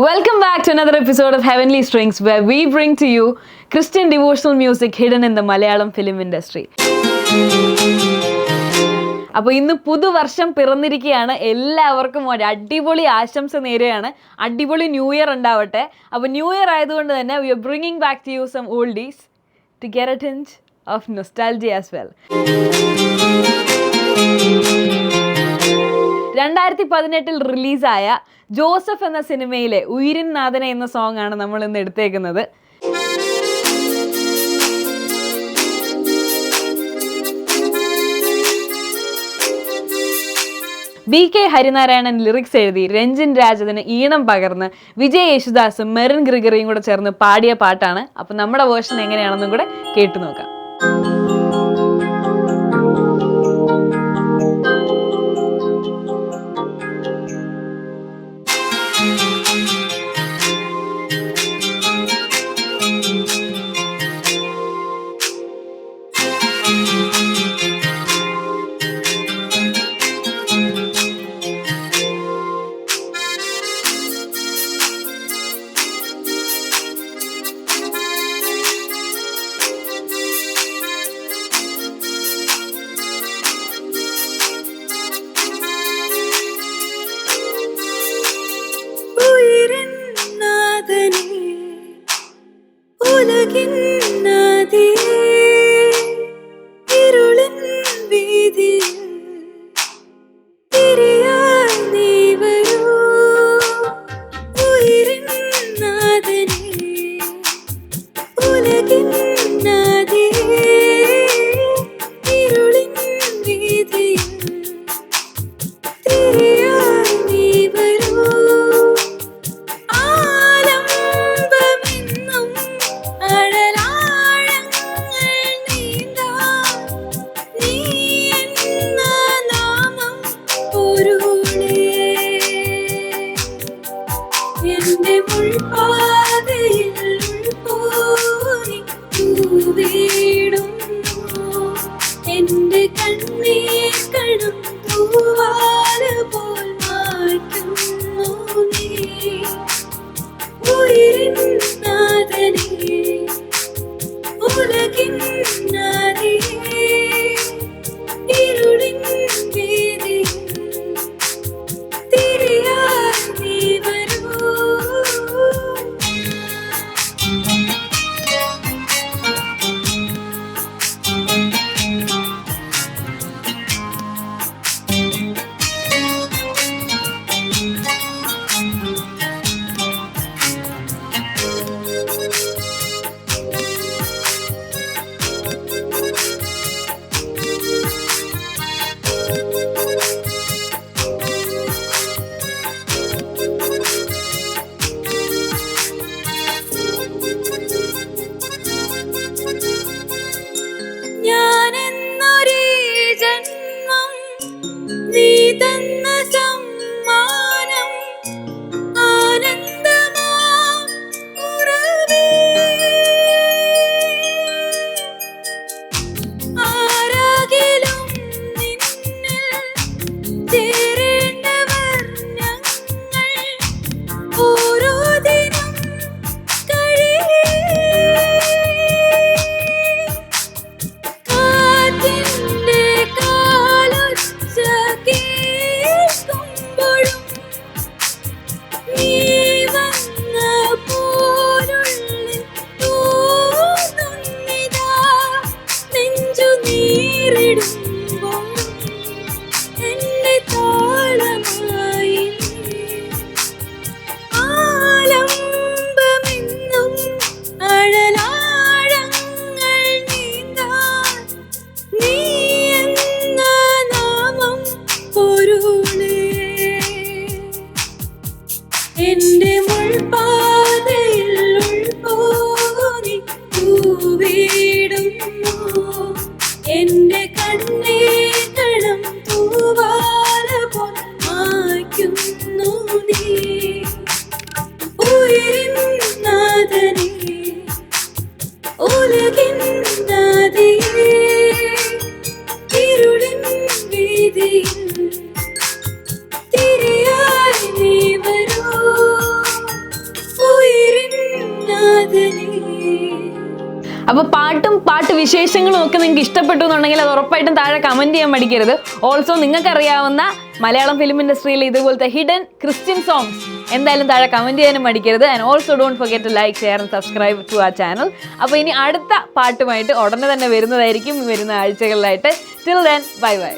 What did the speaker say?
Welcome back to another episode of Heavenly Strings, where we bring to you Christian devotional music hidden in the Malayalam film industry. അപ്പോൾ ഇന്ന് പുതുവർഷം പിറന്നിരിക്കുകയാണ്. എല്ലാവർക്കും ഒരു അടിപൊളി ആശംസ നേരെയാണ്. അടിപൊളി ന്യൂ ഇയർ ഉണ്ടാവട്ടെ. അപ്പോൾ ന്യൂ ഇയർ ആയതുകൊണ്ട് തന്നെ we are bringing back to you some oldies to get a tinge of nostalgia as well. 2018 റിലീസായ ജോസഫ് എന്ന സിനിമയിലെ ഉയിരിൻ നാഥനെ എന്ന സോങ് ആണ് നമ്മൾ ഇന്ന് എടുത്തേക്കുന്നത്. BK ഹരിനാരായണൻ ലിറിക്സ് എഴുതി രഞ്ജിൻ രാജ് അതിന് ഈണം പകർന്ന് വിജയ് യേശുദാസും മെറിൻ ഗ്രിഗറിയും കൂടെ ചേർന്ന് പാടിയ പാട്ടാണ്. അപ്പം നമ്മുടെ വേർഷൻ എങ്ങനെയാണെന്നും കൂടെ കേട്ടു നോക്കാം. അപ്പോൾ പാട്ട് വിശേഷങ്ങളും ഒക്കെ നിങ്ങൾക്ക് ഇഷ്ടപ്പെട്ടു എന്നുണ്ടെങ്കിൽ അത് ഉറപ്പായിട്ടും താഴെ കമൻറ്റ് ചെയ്യാൻ മടിക്കരുത്. ഓൾസോ നിങ്ങൾക്കറിയാവുന്ന മലയാളം ഫിലിം ഇൻഡസ്ട്രിയിൽ ഇതുപോലത്തെ ഹിഡൻ ക്രിസ്ത്യൻ സോങ്സ് എന്തായാലും താഴെ കമൻറ്റ് ചെയ്യാനും മടിക്കരുത്. And also don't forget to like, share and subscribe to ആ ചാനൽ. അപ്പോൾ ഇനി അടുത്ത പാട്ടുമായിട്ട് ഉടനെ തന്നെ വരുന്നതായിരിക്കും വരുന്ന ആഴ്ചകളിലായിട്ട്. Till then bye by.